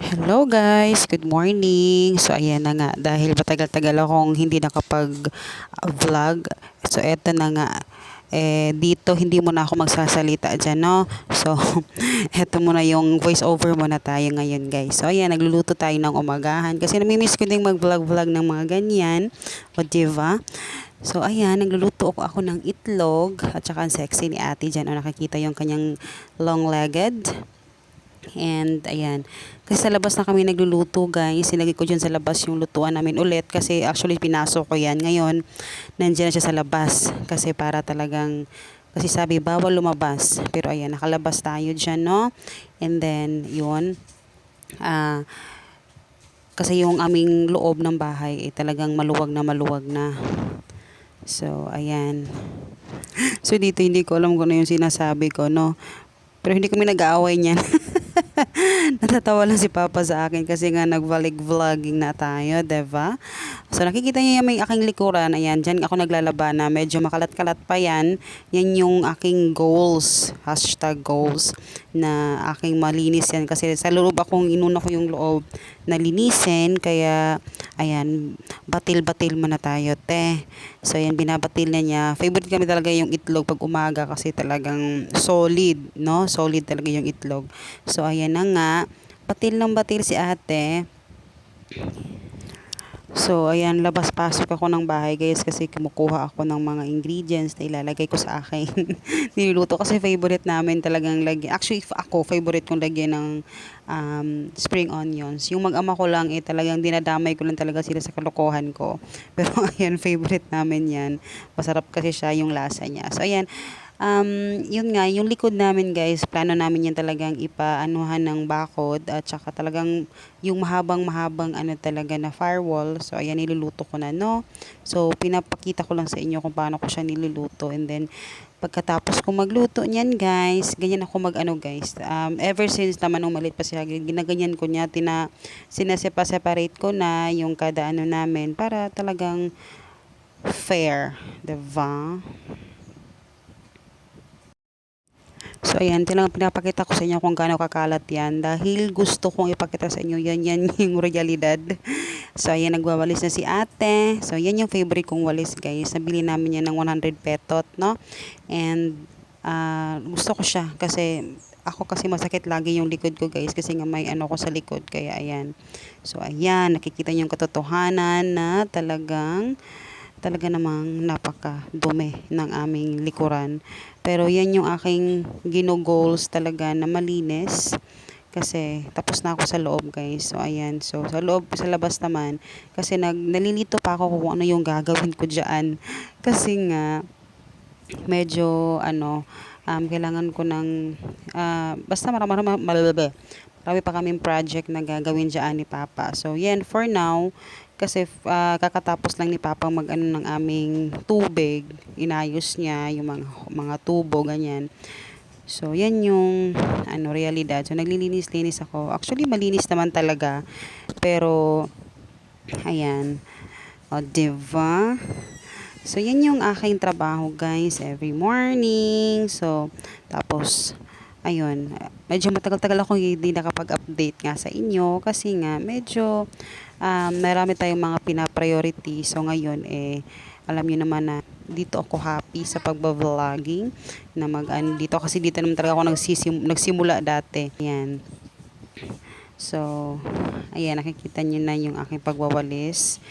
Hello guys, good morning. So ayan na nga, dahil matagal-tagal akong hindi nakapag-vlog. So eto na nga, dito hindi muna ako magsasalita dyan, no? So, eto muna yung voice over muna tayo ngayon guys. So ayan, nagluluto tayo ng umagahan kasi namimiss ko din mag-vlog-vlog ng mga ganyan. O diba? So ayan, nagluluto ako ng itlog at saka ang sexy ni ate dyan. O nakikita yung kanyang long-legged. And ayan, kasi sa labas na kami nagluluto guys, sinagay ko dyan sa labas yung lutuan namin ulit kasi actually pinasok ko yan. Ngayon, nandiyan na siya sa labas kasi para talagang, kasi sabi bawal lumabas. Pero ayan, nakalabas tayo dyan, no? And then, yun, ah, kasi yung aming loob ng bahay talagang maluwag na maluwag na. So, ayan. So, dito hindi ko alam kung ano yung sinasabi ko, no? Pero hindi kami nag-aaway niyan. Natatawa lang si Papa sa akin kasi nga nag-vlog-vlogging na tayo, 'di ba? So nakikita niyo yung may aking likuran, ayan, diyan ako naglalaba na medyo makalat-kalat pa yan. Yan yung aking goals, hashtag goals, na aking malinis yan. Kasi sa loob akong inuna ko yung loob na linisin, kaya, ayan, batil-batil muna tayo, te. So ayan, binabatil na niya. Favorite kami talaga yung itlog pag umaga kasi talagang solid, no? Solid talaga yung itlog. So ayan na nga, batil ng batil si ate. So, ayan, labas-pasok ako ng bahay guys kasi kumukuha ako ng mga ingredients na ilalagay ko sa akin. Niluluto kasi favorite namin talagang lagyan. Actually, ako, favorite kong lagyan ng spring onions. Yung mag-ama ko lang talagang dinadamay ko lang talaga sila sa kalokohan ko. Pero ayan, favorite namin yan. Masarap kasi siya yung lasa niya. So, ayan, yun nga, yung likod namin guys, plano namin yan talagang ipaanuhan ng bakod at saka talagang yung mahabang-mahabang ano talaga na firewall. So, ayan, niluluto ko na, no? So, pinapakita ko lang sa inyo kung paano ko siya niluluto. And then, pagkatapos ko magluto niyan guys, ganyan ako mag-ano guys. Ever since naman nung maliit pa siya, ginaganyan ko niya, sinesepa-separate ko na yung kada ano namin para talagang fair, diba? So, ayan, talagang pinapakita ko sa inyo kung gaano kakalat yan dahil gusto kong ipakita sa inyo yan yung realidad. So, ayan, nagwawalis na si ate. So, yan yung favorite kong walis, guys. Nabili namin yan ng 100 petot, no? And, gusto ko siya kasi ako kasi masakit lagi yung likod ko, guys, kasi nga may ano ko sa likod. Kaya, ayan. So, ayan, nakikita niyo yung katotohanan na talaga namang napaka-dumi ng aming likuran. Pero yan yung aking gino-goals talaga na malinis. Kasi tapos na ako sa loob guys. So ayan. So sa loob, sa labas naman. Kasi nalilito pa ako kung ano yung gagawin ko dyan. Kasi nga, medyo ano, kailangan ko ng, basta marami pa kaming project na gagawin dyan ni Papa. So yan, for now, kasi kakatapos lang ni Papa mag-ano ng aming tubig, inayos niya yung mga tubo, ganyan. So, yan yung ano, realidad. So, naglilinis-linis ako. Actually, malinis naman talaga. Pero, ayan. O, diba? So, yan yung aking trabaho, guys, every morning. So, tapos, ayun, medyo matagal-tagal ako hindi nakapag-update nga sa inyo kasi nga medyo marami tayong mga pina-priority. So, ngayon, alam niyo naman na dito ako happy sa pagba-vlogging na dito kasi dito naman talaga ako nagsimula dati. Ayan. So, ayan, nakikita niyo na yung aking pagwawalis.